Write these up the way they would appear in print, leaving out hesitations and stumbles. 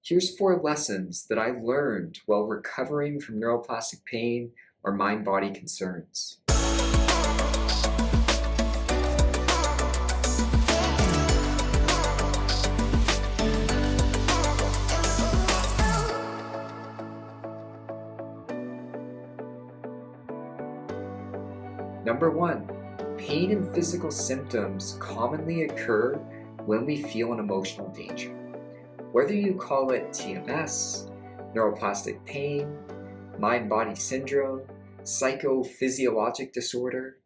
Here's 4 lessons that I learned while recovering from neuroplastic pain or mind-body concerns. Number 1, pain and physical symptoms commonly occur when we feel an emotional danger. Whether you call it TMS, neuroplastic pain, mind-body syndrome, psychophysiologic disorder,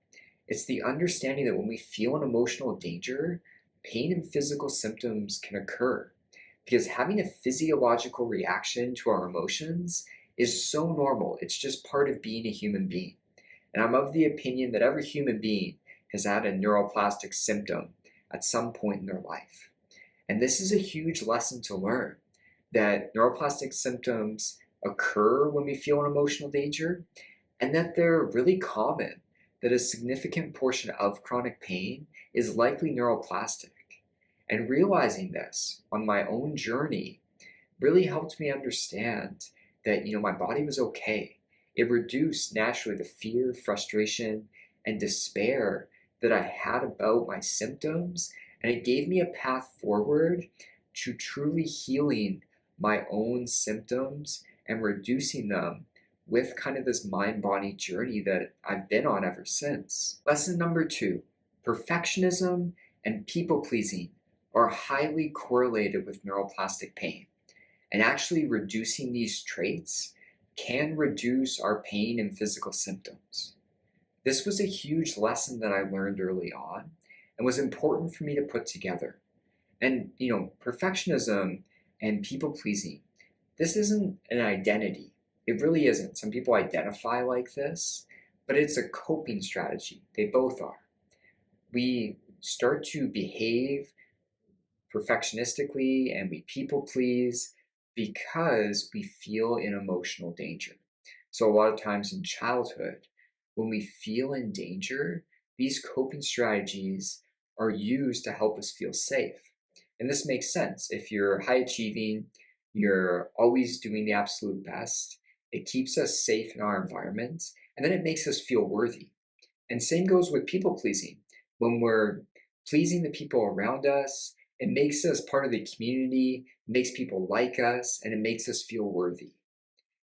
it's the understanding that when we feel an emotional danger, pain and physical symptoms can occur. Because having a physiological reaction to our emotions is so normal. It's just part of being a human being. And I'm of the opinion that every human being has had a neuroplastic symptom at some point in their life. And this is a huge lesson to learn, that neuroplastic symptoms occur when we feel an emotional danger, and that they're really common, that a significant portion of chronic pain is likely neuroplastic. And realizing this on my own journey really helped me understand that, my body was okay. It reduced naturally the fear, frustration, and despair that I had about my symptoms, and it gave me a path forward to truly healing my own symptoms and reducing them with kind of this mind-body journey that I've been on ever since. Lesson number 2, perfectionism and people-pleasing are highly correlated with neuroplastic pain. And actually reducing these traits can reduce our pain and physical symptoms. This was a huge lesson that I learned early on and was important for me to put together. And, perfectionism and people-pleasing, this isn't an identity. It really isn't. Some people identify like this, but it's a coping strategy. They both are. We start to behave perfectionistically and we people please because we feel in emotional danger. So a lot of times in childhood, when we feel in danger, these coping strategies are used to help us feel safe. And this makes sense. If you're high achieving, you're always doing the absolute best, it keeps us safe in our environment, and then it makes us feel worthy. And same goes with people pleasing. When we're pleasing the people around us, it makes us part of the community, it makes people like us, and it makes us feel worthy.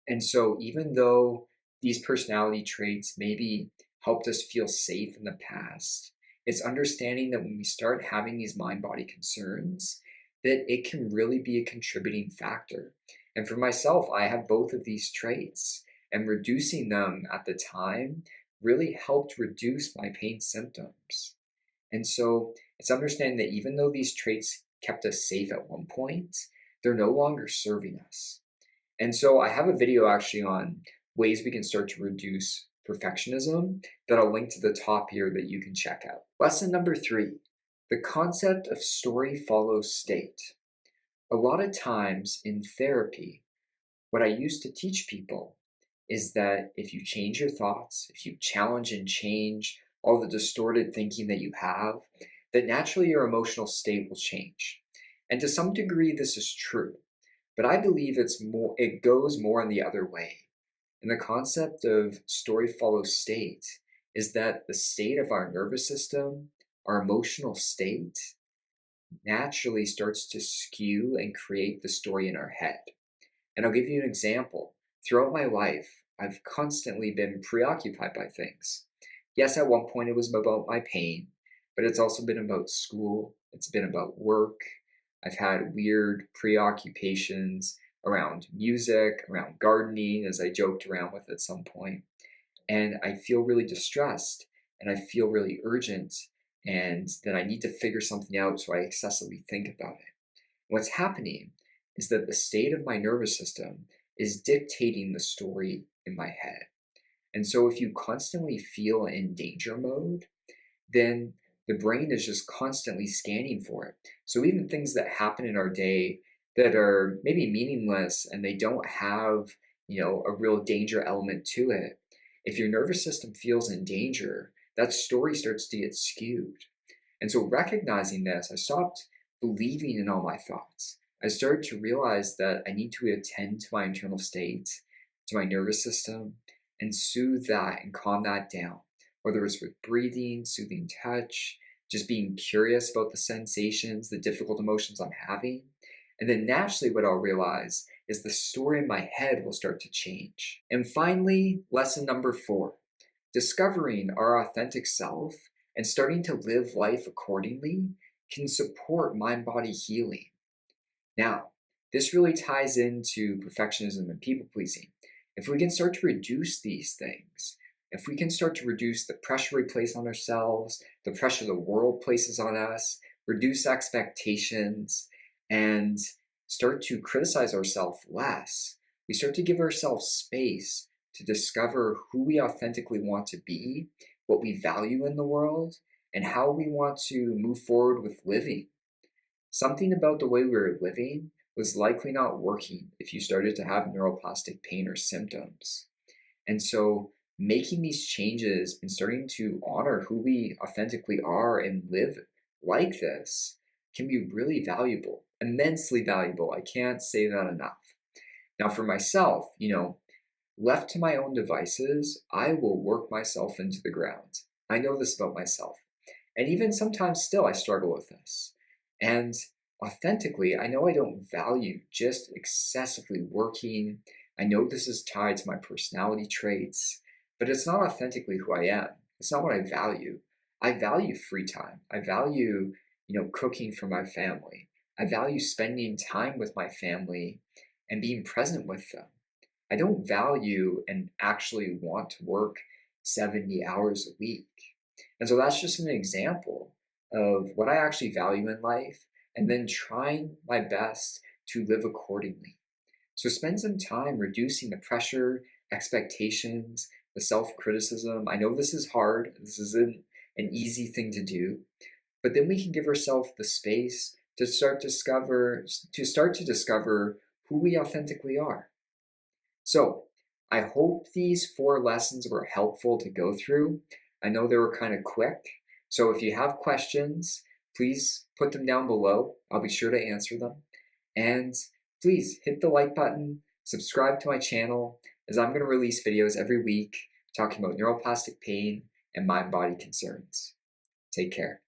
And so even though these personality traits maybe helped us feel safe in the past, it's understanding that when we start having these mind-body concerns, that it can really be a contributing factor. And for myself, I have both of these traits, and reducing them at the time really helped reduce my pain symptoms. And so it's understanding that even though these traits kept us safe at one point, they're no longer serving us. And so I have a video actually on ways we can start to reduce perfectionism that I'll link to the top here that you can check out. Lesson number 3, the concept of story follows state. A lot of times in therapy, what I used to teach people is that if you change your thoughts, if you challenge and change all the distorted thinking that you have, that naturally your emotional state will change. And to some degree, this is true. But I believe it goes more in the other way. And the concept of story follows state is that the state of our nervous system, our emotional state, naturally starts to skew and create the story in our head. And I'll give you an example. Throughout my life, I've constantly been preoccupied by things. Yes, at one point it was about my pain, but it's also been about school. It's been about work. I've had weird preoccupations around music, around gardening, as I joked around with at some point. And I feel really distressed and I feel really urgent and that I need to figure something out, so I excessively think about it. What's happening is that the state of my nervous system is dictating the story in my head. And so if you constantly feel in danger mode, then the brain is just constantly scanning for it. So even things that happen in our day that are maybe meaningless and they don't have, a real danger element to it, if your nervous system feels in danger, that story starts to get skewed. And so recognizing this, I stopped believing in all my thoughts. I started to realize that I need to attend to my internal state, to my nervous system, and soothe that and calm that down, whether it's with breathing, soothing touch, just being curious about the sensations, the difficult emotions I'm having. And then naturally, what I'll realize is the story in my head will start to change. And finally, lesson number 4, discovering our authentic self and starting to live life accordingly can support mind body healing. Now, this really ties into perfectionism and people pleasing. If we can start to reduce these things, if we can start to reduce the pressure we place on ourselves, the pressure the world places on us, reduce expectations, and start to criticize ourselves less, we start to give ourselves space to discover who we authentically want to be, what we value in the world, and how we want to move forward with living. Something about the way we were living was likely not working if you started to have neuroplastic pain or symptoms. And so making these changes and starting to honor who we authentically are and live like this can be really valuable, immensely valuable. I can't say that enough. Now, for myself, left to my own devices, I will work myself into the ground. I know this about myself. And even sometimes still, I struggle with this. And authentically, I know I don't value just excessively working. I know this is tied to my personality traits, but it's not authentically who I am. It's not what I value. I value free time. I value, cooking for my family. I value spending time with my family and being present with them. I don't value and actually want to work 70 hours a week. And so that's just an example of what I actually value in life and then trying my best to live accordingly. So spend some time reducing the pressure, expectations, the self-criticism. I know this is hard. This isn't an easy thing to do, but then we can give ourselves the space to start to discover who we authentically are. So I hope these 4 lessons were helpful to go through. I know they were kind of quick. So if you have questions, please put them down below. I'll be sure to answer them. And please hit the like button, subscribe to my channel, as I'm going to release videos every week talking about neuroplastic pain and mind-body concerns. Take care.